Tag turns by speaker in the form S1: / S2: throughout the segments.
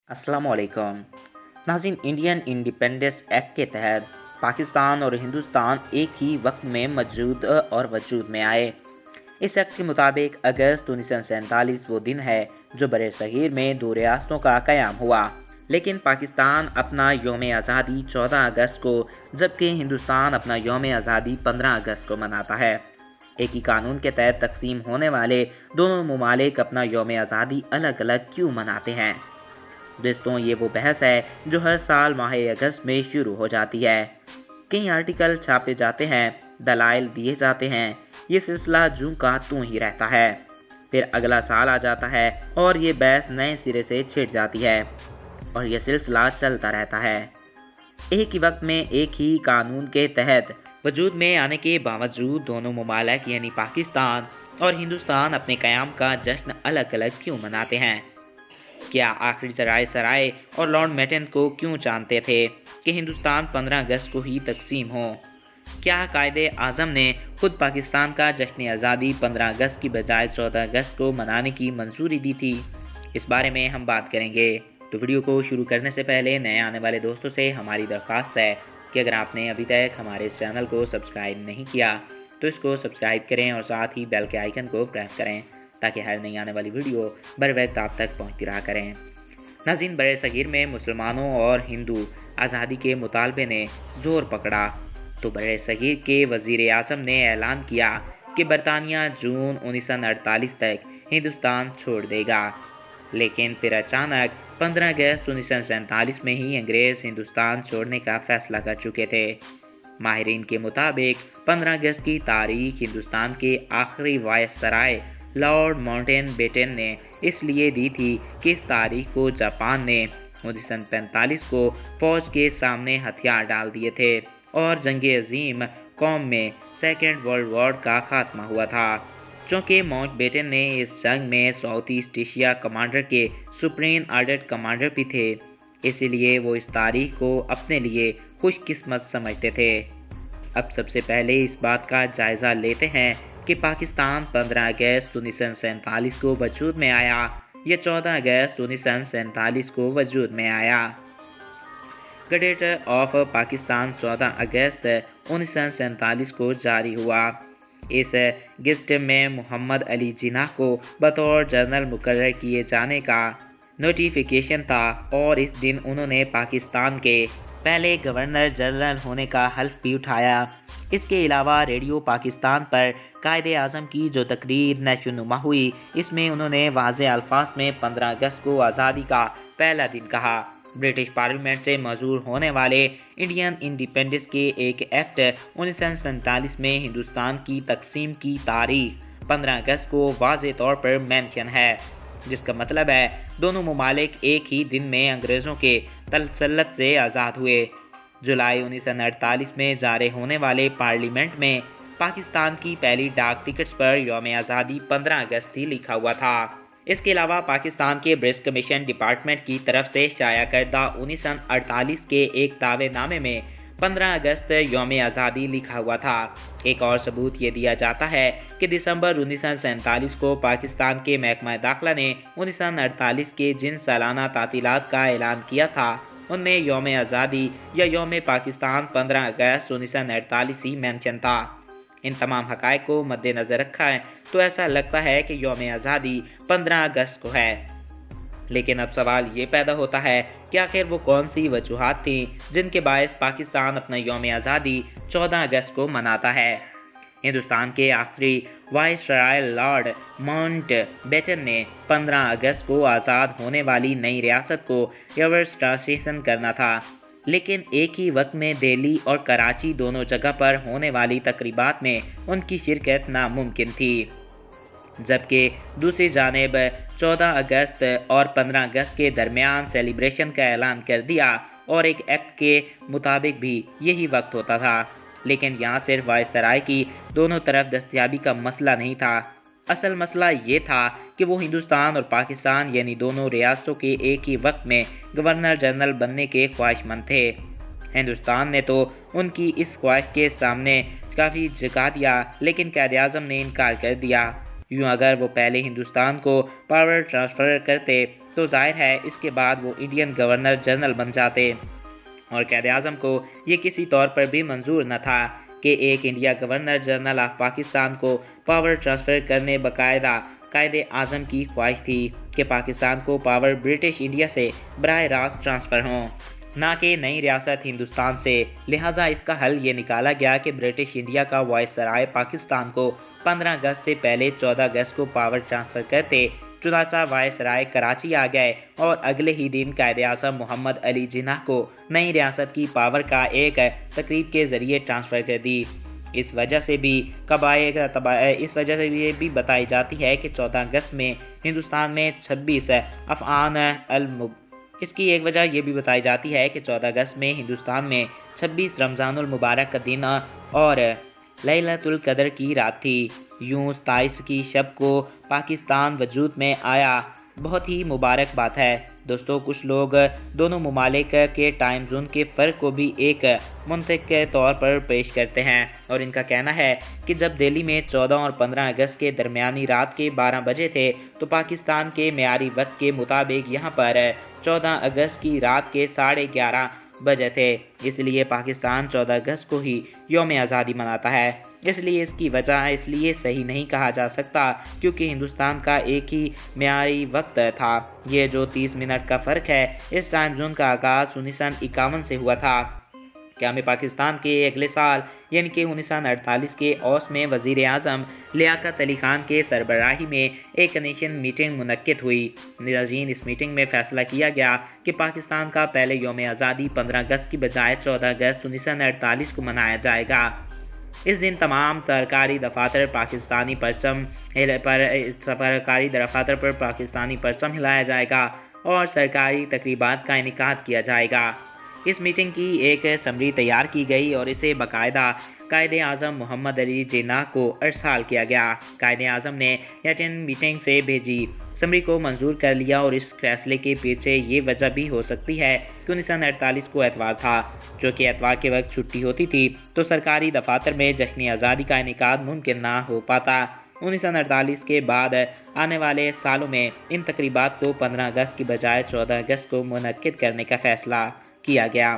S1: अस्सलामुअलैकुम नाज़रीन। Indian independence act के तहत पाकिस्तान और हिंदुस्तान एक ही वक्त में मौजूद और वजूद में आए। इस एक्ट के मुताबिक अगस्त 1947 वो दिन है जो बरे सगीर में दो रियासतों का क़याम हुआ, लेकिन पाकिस्तान अपना यौम आज़ादी 14 अगस्त को जबकि हिंदुस्तान अपना यौम आज़ादी 15 अगस्त को मनाता है। एक ही कानून के तहत तकसीम होने वाले दोनों ममालिक अपना यौम आज़ादी अलग अलग क्यों मनाते हैं? दोस्तों, ये वो बहस है जो हर साल माह अगस्त में शुरू हो जाती है। कई आर्टिकल छापे जाते हैं, दलाइल दिए जाते हैं, ये सिलसिला जूं का तूं ही रहता है। फिर अगला साल आ जाता है और ये बहस नए सिरे से छिड़ जाती है और ये सिलसिला चलता रहता है। एक ही वक्त में एक ही कानून के तहत वजूद में आने के बावजूद दोनों ममालिक यानी पाकिस्तान और हिंदुस्तान अपने क़याम का जश्न अलग अलग क्यों मनाते हैं? क्या आखिर जराए सराय और लॉर्ड मेटन को क्यों जानते थे कि हिंदुस्तान 15 अगस्त को ही तकसीम हो? क्या कायदे आज़म ने खुद पाकिस्तान का जश्न आज़ादी 15 अगस्त की बजाय 14 अगस्त को मनाने की मंजूरी दी थी? इस बारे में हम बात करेंगे। तो वीडियो को शुरू करने से पहले नए आने वाले दोस्तों से हमारी दरख्वास्त है कि अगर आपने अभी तक हमारे इस चैनल को सब्सक्राइब नहीं किया तो इसको सब्सक्राइब करें और साथ ही बेल के आइकन को प्रेस करें ताकि हर नई आने वाली वीडियो बर वक्त आप तक पहुँचती रहा करें। नाज़रीन, बड़े सगीर में मुसलमानों और हिंदू आज़ादी के मुतालबे ने ज़ोर पकड़ा तो बड़े सगीर के वज़ीर आज़म ने ऐलान किया कि बरतानिया जून 1948 तक हिंदुस्तान छोड़ देगा। लेकिन फिर अचानक 15 अगस्त 1947 में ही अंग्रेज़ हिंदुस्तान छोड़ने का फ़ैसला कर चुके थे। माहिरीन के मुताबिक 15 अगस्त की तारीख हिंदुस्तान के आखिरी वायसराय लॉर्ड माउंटबेटन ने इसलिए दी थी कि इस तारीख को जापान ने 1945 को फ़ौज के सामने हथियार डाल दिए थे और जंग अजीम कौम में सेकेंड वर्ल्ड वॉर का खात्मा हुआ था। चूँकि माउंटबेटन ने इस जंग में साउथ ईस्ट एशिया कमांडर के सुप्रीम आर्डर कमांडर भी थे, इसलिए वो इस तारीख को अपने लिए खुशकिस्मत समझते थे। अब सबसे पहले इस बात का जायज़ा लेते हैं कि पाकिस्तान 15 अगस्त 1947 को वजूद में आया या 14 अगस्त 1947 को वजूद में आया। गजेट ऑफ पाकिस्तान 14 अगस्त 1947 को जारी हुआ। इस गज़ट में मोहम्मद अली जिन्ना को बतौर जनरल मुकर्रर किए जाने का नोटिफिकेशन था और इस दिन उन्होंने पाकिस्तान के पहले गवर्नर जनरल होने का हल्फ भी उठाया। इसके अलावा रेडियो पाकिस्तान पर कायदे आज़म की जो तकरीर नशोनुमा हुई, इसमें उन्होंने वाज़े अल्फाज में 15 अगस्त को आज़ादी का पहला दिन कहा। ब्रिटिश पार्लियामेंट से मंजूर होने वाले इंडियन इंडिपेंडेंस के एक एक्ट 1947 में हिंदुस्तान की तकसीम की तारीख 15 अगस्त को वाज़े तौर पर मेंशन है, जिसका मतलब है दोनों ममालिक एक ही दिन में अंग्रेज़ों के तसल्लुत से आज़ाद हुए। जुलाई 1948 में जारी होने वाले पार्लियामेंट में पाकिस्तान की पहली डाक टिकट्स पर यौम आज़ादी 15 अगस्त ही लिखा हुआ था। इसके अलावा पाकिस्तान के ब्रिटिश कमीशन डिपार्टमेंट की तरफ से शाया करदा 1948 के एक दावेनामे में 15 अगस्त यौम आज़ादी लिखा हुआ था। एक और सबूत ये दिया जाता है कि दिसंबर 1947 को पाकिस्तान के महकमा दाखिला ने 1948 के जिन सालाना तातीलात का ऐलान किया था उनमें यौम आज़ादी या यौम पाकिस्तान 15 अगस्त 1948 ही मेंशन था। इन तमाम हक़ाइक़ को मद्देनज़र रखा है तो ऐसा लगता है कि यौम आज़ादी 15 अगस्त को है। लेकिन अब सवाल ये पैदा होता है कि आखिर वो कौन सी वजूहात थी जिनके बायस पाकिस्तान अपना यौम आज़ादी 14 अगस्त को मनाता है। हिंदुस्तान के आखिरी वायसराय लॉर्ड माउंटबेटन ने 15 अगस्त को आज़ाद होने वाली नई रियासत को एस्टाब्लिश करना था, लेकिन एक ही वक्त में दिल्ली और कराची दोनों जगह पर होने वाली तकरीबात में उनकी शिरकत नामुमकिन थी। जबकि दूसरी जानिब 14 अगस्त और 15 अगस्त के दरमियान सेलिब्रेशन का ऐलान कर दिया और एक एक्ट के मुताबिक भी यही वक्त होता था। लेकिन यहाँ सिर्फ वायसराय की दोनों तरफ दस्तयाबी का मसला नहीं था, असल मसला ये था कि वो हिंदुस्तान और पाकिस्तान यानी दोनों रियासतों के एक ही वक्त में गवर्नर जनरल बनने के ख्वाहिशमंद थे। हिंदुस्तान ने तो उनकी इस ख्वाहिश के सामने काफ़ी झुका दिया, लेकिन कायदे आज़म ने इनकार कर दिया यूँ अगर वो पहले हिंदुस्तान को पावर ट्रांसफ़र करते तो जाहिर है इसके बाद वो इंडियन गवर्नर जनरल बन जाते, और क़ायद-ए-आज़म को ये किसी तौर पर भी मंजूर न था कि एक India governor general of Pakistan को पावर ट्रांसफ़र करने। बाकायदा क़ायद-ए-आज़म की ख्वाहिश थी कि पाकिस्तान को पावर ब्रिटिश इंडिया से बराह रास्त ट्रांसफ़र हों, ना कि नई रियासत हिंदुस्तान से। लिहाजा इसका हल ये निकाला गया कि ब्रिटिश इंडिया का वायसराय पाकिस्तान को 15 अगस्त से पहले 14 अगस्त को पावर ट्रांसफ़र करते। चुनाचा वायसराय कराची आ गए और अगले ही दिन क़ायद-ए-आज़म मोहम्मद अली जिन्ना को नई रियासत की पावर का एक तकरीब के ज़रिए ट्रांसफ़र कर दी। इस वजह से ये भी बताई जाती है कि 14 अगस्त में हिंदुस्तान में 26 अफ़आन इसकी एक वजह यह भी बताई जाती है कि 14 अगस्त में हिंदुस्तान में 26 रमज़ानुल मुबारक का दिन और लैलतुल क़द्र की रात थी। यूँ 27 की शब को पाकिस्तान वजूद में आया। बहुत ही मुबारक बात है दोस्तों। कुछ लोग दोनों ममालिक के टाइम जोन के फ़र्क को भी एक मंतक के तौर पर पेश करते हैं, और इनका कहना है कि जब दिल्ली में 14 और 15 अगस्त के दरमियानी रात के 12 बजे थे तो पाकिस्तान के मेयारी वक्त के मुताबिक यहाँ पर 14 अगस्त की रात के 11:30 बजे थे। इसलिए पाकिस्तान 14 अगस्त को ही यौम आज़ादी मनाता है। इसलिए इसकी वजह इसलिए सही नहीं कहा जा सकता क्योंकि हिंदुस्तान का एक ही मेयारी वक्त था। ये जो 30 मिनट का फ़र्क है, इस टाइम जोन का आगाज़ 1951 से हुआ था। क्या में पाकिस्तान के अगले साल यानी कि 1948 के औस में वज़ीर आज़म लियाकत अली ख़ान के सरबराही में एक नेशन मीटिंग मुनक्किद हुई। नाज़रीन, इस मीटिंग में फ़ैसला किया गया कि पाकिस्तान का पहले यौम आज़ादी 15 अगस्त की बजाय 14 अगस्त 1948 को मनाया जाएगा। इस दिन तमाम सरकारी दफातर पर पाकिस्तानी परचम हिलाया जाएगा और सरकारी तकरीबात का इनेकाद किया जाएगा। इस मीटिंग की एक समरी तैयार की गई और इसे बाकायदा क़ायद-ए-आज़म मोहम्मद अली जिन्ना को अरसाल किया गया। क़ायद-ए-आज़म ने यह मीटिंग से भेजी समरी को मंजूर कर लिया, और इस फैसले के पीछे ये वजह भी हो सकती है कि 1948 को एतवार था, जो कि एतवार के वक्त छुट्टी होती थी तो सरकारी दफातर में जश्न आज़ादी का इनेकाद मुमकिन ना हो पाता। 1948 के बाद आने वाले सालों में इन तकरीबात को 15 अगस्त की बजाय 14 अगस्त को मुनक्किद करने का फ़ैसला किया गया।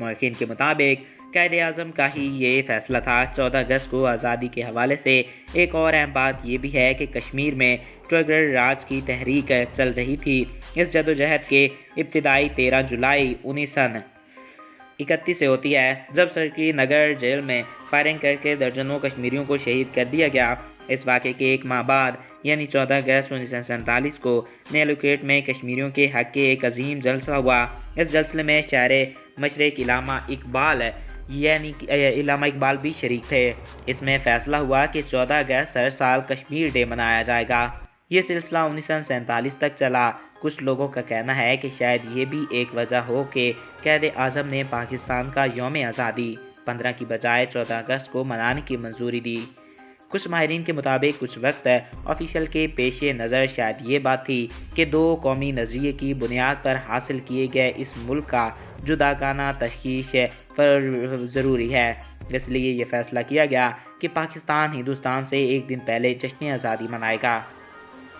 S1: मौखिन के मुताबिक क़ायद-ए-आज़म का ही ये फ़ैसला था। 14 अगस्त को आज़ादी के हवाले से एक और अहम बात ये भी है कि कश्मीर में ट्रिगर राज की तहरीक चल रही थी। इस जदोजहद के इब्तिदाई 13 जुलाई 1931 से होती है, जब श्रीनगर जेल में फायरिंग करके दर्जनों कश्मीरियों को शहीद कर दिया गया। इस वाक़े के एक माह बाद यानी 14 अगस्त 1947 को नेलुकेट में कश्मीरियों के हक़ के एक अजीम जलसा हुआ। इस जलसे में शायर मशरक़ इलामा इकबाल भी शरीक थे। इसमें फ़ैसला हुआ कि 14 अगस्त हर साल कश्मीर डे मनाया जाएगा। ये सिलसिला 1947 तक चला। कुछ लोगों का कहना है कि शायद ये भी एक वजह हो कि क़ायद-ए-आज़म ने पाकिस्तान का यौम आज़ादी 15 की बजाय 14 अगस्त को मनाने की मंजूरी दी। कुछ माहिरीन के मुताबिक कुछ वक्त ऑफिशियल के पेश नज़र शायद ये बात थी कि दो कौमी नज़रिए की बुनियाद पर हासिल किए गए इस मुल्क का जुदागाना तशखीस पर ज़रूरी है। इसलिए ये फ़ैसला किया गया कि पाकिस्तान हिंदुस्तान से एक दिन पहले जश्न आज़ादी मनाएगा।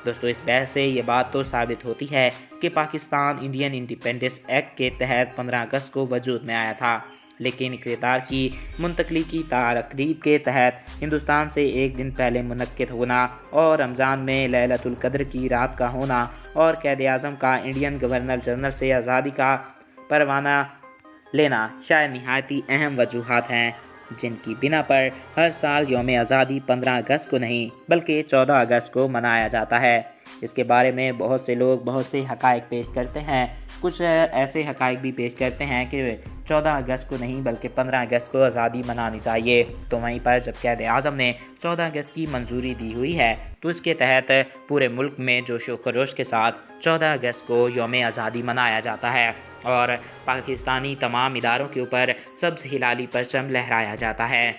S1: दोस्तों, इस बहस से ये बात तो साबित होती है कि पाकिस्तान इंडियन इंडिपेंडेंस एक्ट के तहत 15 अगस्त को वजूद में आया था, लेकिन इक़्तिदार की मुंतकली की तकरीब के तहत हिंदुस्तान से एक दिन पहले मुनक्किद होना और रमज़ान में लैलतुल क़द्र की रात का होना और क़ायद-ए-आज़म का इंडियन गवर्नर जनरल से आज़ादी का परवाना लेना शायद निहायती अहम वजूहात हैं, जिनकी बिना पर हर साल यौम आज़ादी 15 अगस्त को नहीं बल्कि 14 अगस्त को मनाया जाता है। इसके बारे में बहुत से लोग बहुत से हक़ाइक़ पेश करते हैं। कुछ ऐसे हक़ाइक़ भी पेश करते हैं कि 14 अगस्त को नहीं बल्कि 15 अगस्त को आज़ादी मनानी चाहिए। तो वहीं पर जब क़ायद-ए-आज़म ने 14 अगस्त की मंजूरी दी हुई है तो इसके तहत पूरे मुल्क में जोश व खरोश के साथ 14 अगस्त को यौम आज़ादी मनाया जाता है और पाकिस्तानी तमाम इदारों के ऊपर सब्ज़ हिलाली परचम लहराया जाता है।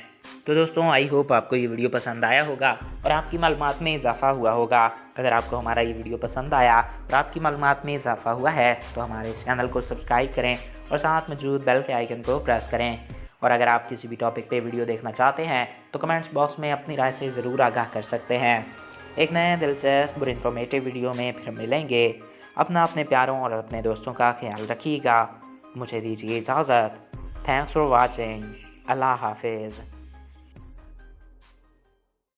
S1: तो दोस्तों, आई होप आपको ये वीडियो पसंद आया होगा और आपकी मालूमात में इजाफ़ा हुआ होगा। अगर आपको हमारा ये वीडियो पसंद आया और आपकी मालूमात में इजाफ़ा हुआ है तो हमारे इस चैनल को सब्सक्राइब करें और साथ मौजूद बेल के आइकन को प्रेस करें। और अगर आप किसी भी टॉपिक पे वीडियो देखना चाहते हैं तो कमेंट्स बॉक्स में अपनी राय से ज़रूर आगाह कर सकते हैं। एक नए दिलचस्प और इन्फॉर्मेटिव वीडियो में फिर मिलेंगे। अपने प्यारों और अपने दोस्तों का ख्याल रखिएगा। मुझे दीजिए इजाज़त। Thanks for watching. अल्लाह हाफिज़।